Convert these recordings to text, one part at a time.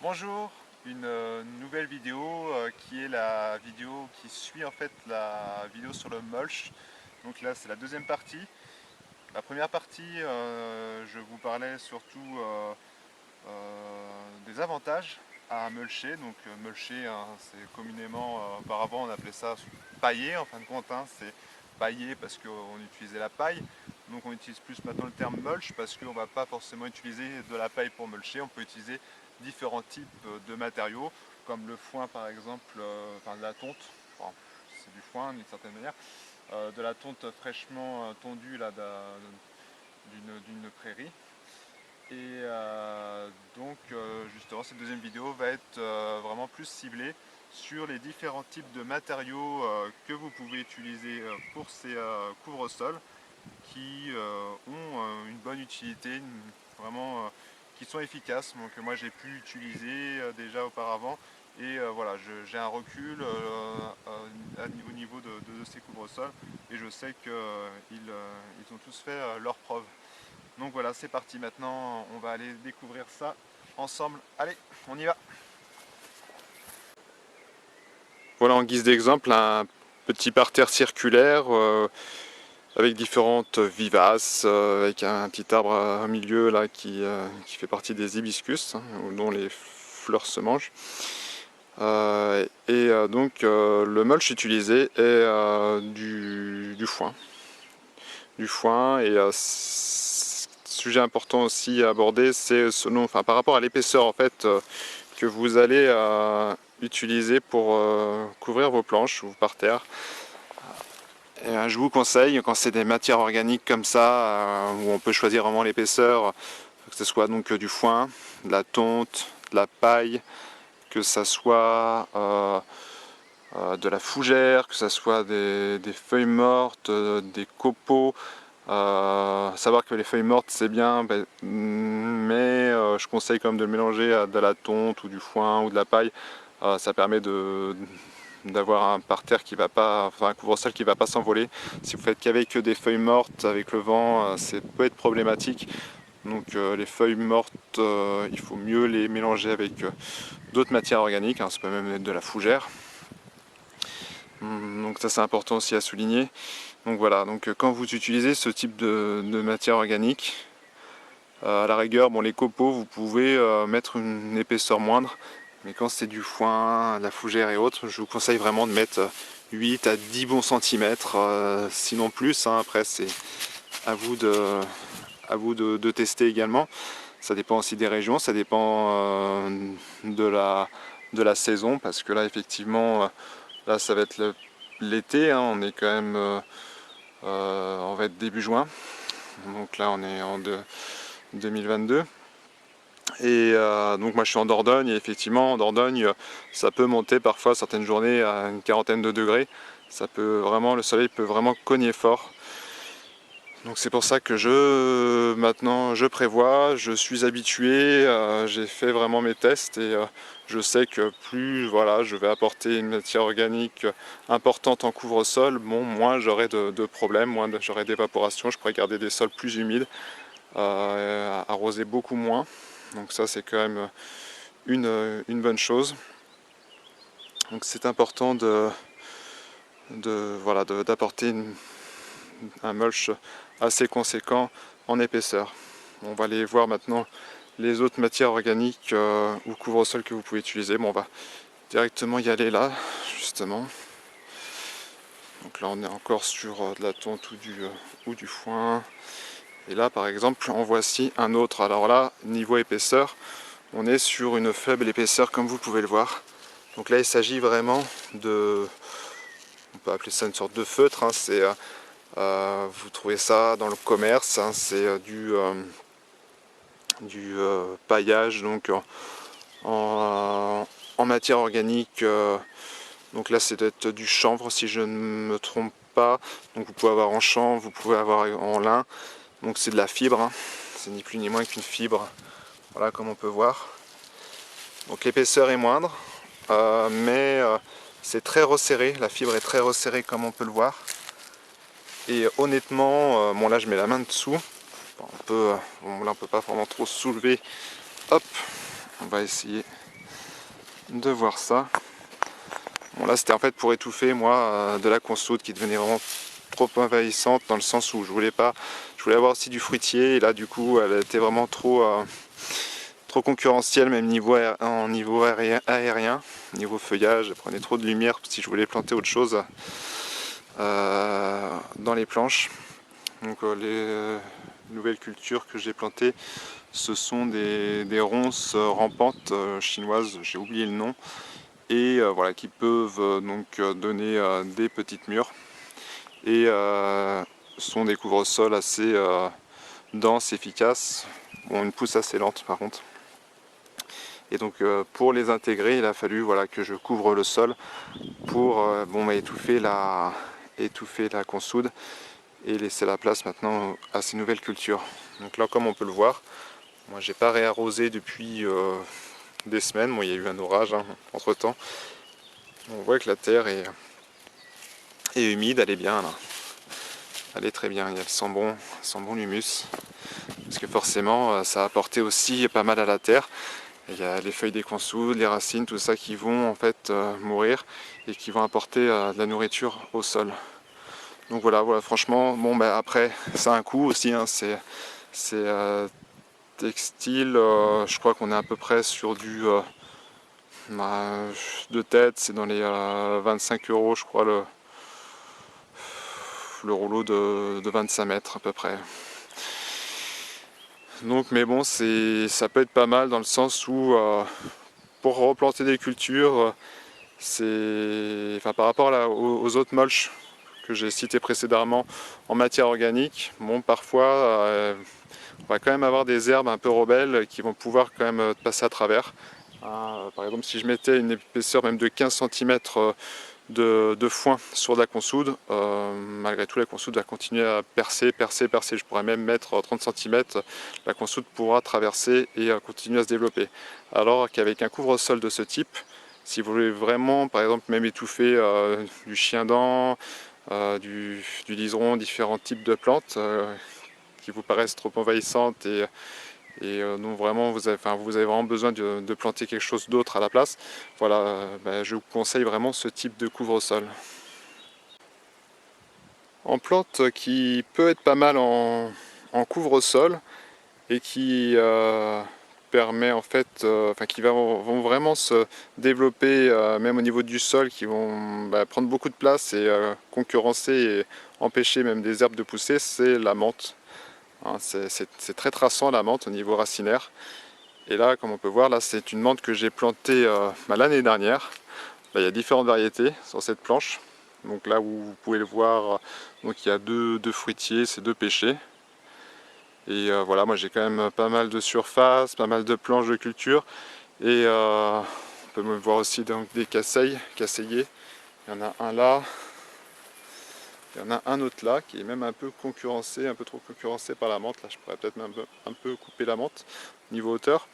Bonjour, une nouvelle vidéo qui est la vidéo qui suit en fait la vidéo sur le mulch. Donc là c'est la deuxième partie. La première partie je vous parlais surtout des avantages à mulcher. Donc mulcher hein, c'est communément, auparavant on appelait ça pailler en fin de compte. Hein, c'est pailler parce qu'on utilisait la paille. Donc on utilise plus maintenant le terme mulch parce qu'on ne va pas forcément utiliser de la paille pour mulcher. On peut utiliser différents types de matériaux comme le foin par exemple, enfin de la tonte, enfin, c'est du foin d'une certaine manière, de la tonte fraîchement tondue d'une prairie. Et donc justement cette deuxième vidéo va être vraiment plus ciblée sur les différents types de matériaux que vous pouvez utiliser pour ces couvre-sols qui ont une bonne utilité, vraiment qui sont efficaces. Donc moi j'ai pu utiliser déjà auparavant et voilà, j'ai un recul au niveau de ces couvre-sols et je sais qu'ils ils ont tous fait leurs preuves. Donc voilà, c'est parti, maintenant on va aller découvrir ça ensemble. Allez, on y va. Voilà, en guise d'exemple, un petit parterre circulaire avec différentes vivaces, avec un petit arbre au milieu là qui fait partie des hibiscus, hein, dont les fleurs se mangent. Donc le mulch utilisé est du foin. Du foin et sujet important aussi à aborder, c'est selon, enfin, par rapport à l'épaisseur en fait que vous allez utiliser pour couvrir vos planches ou par terre. Et, je vous conseille, quand c'est des matières organiques comme ça, où on peut choisir vraiment l'épaisseur, que ce soit donc du foin, de la tonte, de la paille, que ce soit de la fougère, que ce soit des feuilles mortes, des copeaux. Savoir que les feuilles mortes c'est bien, mais je conseille quand même de le mélanger à de la tonte ou du foin ou de la paille. Ça permet d'avoir un parterre qui va pas, enfin un couvre-sol qui va pas s'envoler. Si vous faites qu'avec des feuilles mortes, avec le vent, ça peut être problématique. Donc les feuilles mortes, il faut mieux les mélanger avec d'autres matières organiques, hein, ça peut même être de la fougère. Donc ça c'est important aussi à souligner. Donc voilà, donc quand vous utilisez ce type de matière organique, à la rigueur, bon, les copeaux, vous pouvez mettre une épaisseur moindre, mais quand c'est du foin, de la fougère et autres, je vous conseille vraiment de mettre 8 à 10 bons centimètres, sinon plus, hein. Après c'est à vous de tester également. Ça dépend aussi des régions, ça dépend de la saison, parce que là effectivement, là ça va être l'été, hein, on est quand même, on va être début juin, donc là on est en 2022. Et donc moi je suis en Dordogne et effectivement en Dordogne ça peut monter parfois certaines journées à une quarantaine de degrés. Ça peut vraiment, le soleil peut vraiment cogner fort. Donc c'est pour ça que maintenant je prévois, je suis habitué, j'ai fait vraiment mes tests et je sais que plus voilà, je vais apporter une matière organique importante en couvre-sol, bon, moins j'aurai de problèmes, moins j'aurai d'évaporation, je pourrais garder des sols plus humides, arroser beaucoup moins. Donc ça c'est quand même une bonne chose. Donc c'est important voilà, d'apporter un mulch assez conséquent en épaisseur. On va aller voir maintenant les autres matières organiques ou couvre-sol que vous pouvez utiliser. Bon, on va directement y aller là, justement. Donc là on est encore sur de la tonte ou du foin. Et là par exemple en voici un autre. Alors là, niveau épaisseur, on est sur une faible épaisseur comme vous pouvez le voir. Donc là il s'agit vraiment on peut appeler ça une sorte de feutre, hein. Vous trouvez ça dans le commerce, hein. C'est du paillage donc en matière organique. Donc là c'est peut-être du chanvre si je ne me trompe pas. Donc vous pouvez avoir en chanvre, vous pouvez avoir en lin. Donc c'est de la fibre, hein. C'est ni plus ni moins qu'une fibre. Voilà, comme on peut voir. Donc l'épaisseur est moindre, mais c'est très resserré. La fibre est très resserrée comme on peut le voir. Et honnêtement, bon là je mets la main dessous. Bon, là on peut pas vraiment trop soulever. Hop, on va essayer de voir ça. Bon là c'était en fait pour étouffer moi de la consoude qui devenait vraiment trop envahissante, dans le sens où je voulais avoir aussi du fruitier, et là du coup elle était vraiment trop concurrentielle, même niveau aérien, niveau feuillage, elle prenait trop de lumière si je voulais planter autre chose dans les planches. Donc les nouvelles cultures que j'ai plantées, ce sont des ronces rampantes chinoises, j'ai oublié le nom, et voilà, qui peuvent donc donner des petites mûres, et sont des couvre-sols assez denses, efficaces. Bon, une pousse assez lente par contre. Et donc pour les intégrer, il a fallu voilà, que je couvre le sol pour étouffer la consoude et laisser la place maintenant à ces nouvelles cultures. Donc là, comme on peut le voir, moi j'ai pas réarrosé depuis des semaines. Bon, il y a eu un orage entre temps. On voit que la terre est humide, elle est bien là. Elle est très bien, elle sent bon l'humus. Parce que forcément ça a apporté aussi pas mal à la terre. Il y a les feuilles des consoudes, les racines, tout ça qui vont en fait mourir et qui vont apporter de la nourriture au sol. Donc voilà, franchement, bon après ça a un coût aussi, hein, c'est textile, je crois qu'on est à peu près sur du de tête, c'est dans les 25 € je crois le rouleau de 25 mètres à peu près. Donc mais bon, ça peut être pas mal dans le sens où pour replanter des cultures, par rapport aux autres mulch que j'ai cités précédemment en matière organique, bon parfois on va quand même avoir des herbes un peu rebelles qui vont pouvoir quand même passer à travers. Par exemple, si je mettais une épaisseur même de 15 cm de foin sur de la consoude, malgré tout la consoude va continuer à percer. Je pourrais même mettre 30 cm, la consoude pourra traverser et continuer à se développer. Alors qu'avec un couvre-sol de ce type, si vous voulez vraiment, par exemple, même étouffer du chien-dent, du liseron, différents types de plantes qui vous paraissent trop envahissantes et donc vraiment vous avez vraiment besoin de planter quelque chose d'autre à la place, voilà, je vous conseille vraiment ce type de couvre-sol. En plante qui peut être pas mal en couvre-sol et qui permet en fait, qui vont vraiment se développer même au niveau du sol, qui vont prendre beaucoup de place et concurrencer et empêcher même des herbes de pousser, c'est la menthe. Hein, c'est très traçant la menthe au niveau racinaire. Et là, comme on peut voir, là c'est une menthe que j'ai plantée l'année dernière. Là, il y a différentes variétés sur cette planche. Donc là où vous pouvez le voir, donc il y a deux fruitiers, c'est deux pêchers. Et voilà, moi j'ai quand même pas mal de surface, pas mal de planches de culture. Et on peut me voir aussi donc des casseilles, casseillers. Il y en a un là, il y en a un autre là qui est même un peu concurrencé, un peu trop concurrencé par la menthe. Là je pourrais peut-être même un peu couper la menthe niveau hauteur.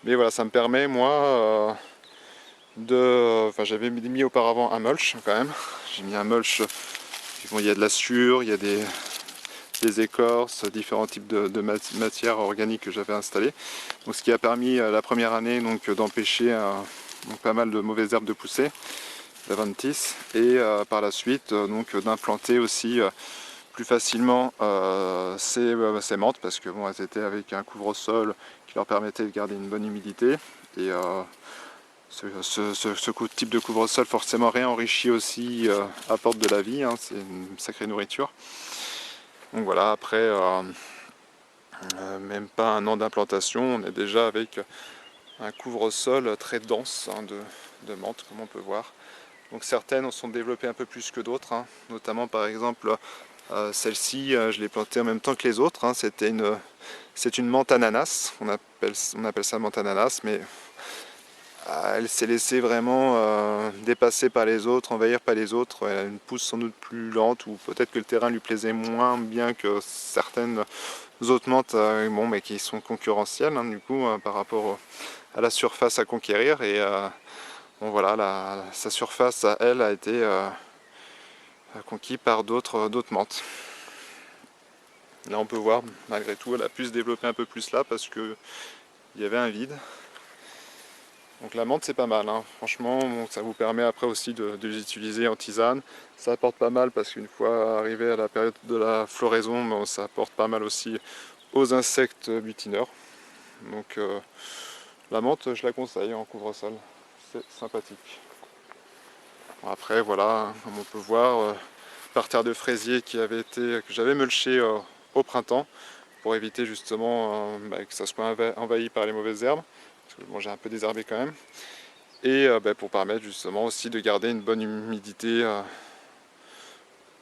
Mais voilà, ça me permet moi j'avais mis auparavant un mulch quand même. J'ai mis un mulch, bon, il y a de la sciure, il y a des écorces, différents types de matières organiques que j'avais installées. Donc ce qui a permis la première année d'empêcher pas mal de mauvaises herbes de pousser, d'Aventis, et par la suite d'implanter aussi plus facilement ces menthes, parce que bon, elles étaient avec un couvre-sol qui leur permettait de garder une bonne humidité. Et ce type de couvre-sol forcément réenrichi aussi apporte de la vie, hein, c'est une sacrée nourriture. Donc voilà, après même pas un an d'implantation, on est déjà avec un couvre-sol très dense de menthe, comme on peut voir. Donc certaines sont développées un peu plus que d'autres, hein, notamment par exemple celle-ci, je l'ai plantée en même temps que les autres, hein, c'est une menthe ananas, on appelle ça menthe ananas, mais elle s'est laissée vraiment dépasser par les autres, envahir par les autres. Elle a une pousse sans doute plus lente, ou peut-être que le terrain lui plaisait moins bien que certaines autres menthes mais qui sont concurrentielles du coup par rapport à la surface à conquérir. Et bon voilà, sa surface à elle a été conquise par d'autres menthes. Là on peut voir, malgré tout, elle a pu se développer un peu plus là parce que il y avait un vide. Donc la menthe c'est pas mal, hein. Franchement ça vous permet après aussi de les utiliser en tisane. Ça apporte pas mal parce qu'une fois arrivé à la période de la floraison, bon, ça apporte pas mal aussi aux insectes butineurs. Donc la menthe je la conseille en couvre-sol, c'est sympathique. Bon, après voilà, comme on peut voir, parterre de fraisier que j'avais mulché au printemps pour éviter justement que ça soit envahi par les mauvaises herbes. Parce que bon, j'ai un peu désherbé quand même. Et pour permettre justement aussi de garder une bonne humidité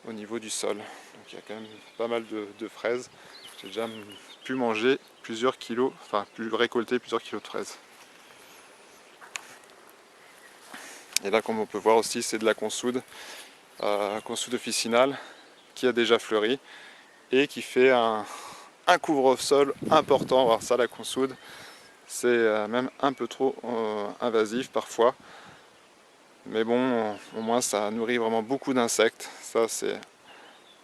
au niveau du sol. Donc il y a quand même pas mal de fraises. J'ai déjà pu manger plusieurs kilos, enfin récolter plusieurs kilos de fraises. Et là comme on peut voir aussi c'est de la consoude, consoude officinale qui a déjà fleuri et qui fait un couvre-sol important. Alors ça la consoude c'est même un peu trop invasif parfois. Mais bon, au moins ça nourrit vraiment beaucoup d'insectes. Ça c'est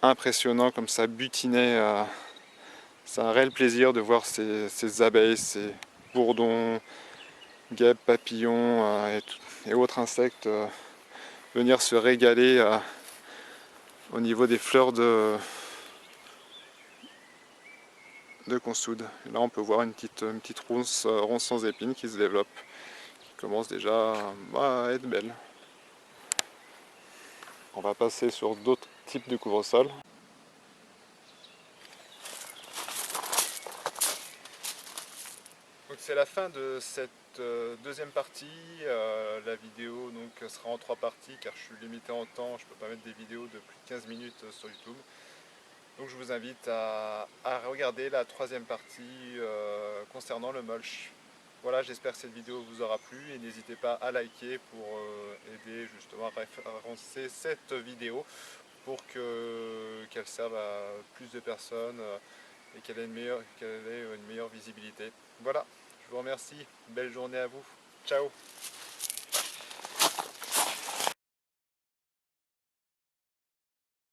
impressionnant comme ça butinait. C'est un réel plaisir de voir ces abeilles, ces bourdons, guêpes, papillons et autres insectes venir se régaler au niveau des fleurs de consoude. Et là on peut voir une petite ronce sans épines qui se développe, qui commence déjà à être belle. On va passer sur d'autres types de couvre-sol. Donc c'est la fin de cette deuxième partie. La vidéo donc sera en 3 parties car je suis limité en temps, je ne peux pas mettre des vidéos de plus de 15 minutes sur YouTube. Donc je vous invite à regarder la troisième partie concernant le mulch. Voilà, j'espère que cette vidéo vous aura plu et n'hésitez pas à liker pour aider justement à référencer cette vidéo pour qu'elle serve à plus de personnes et qu'elle ait une meilleure visibilité. Voilà, je vous remercie, belle journée à vous, ciao.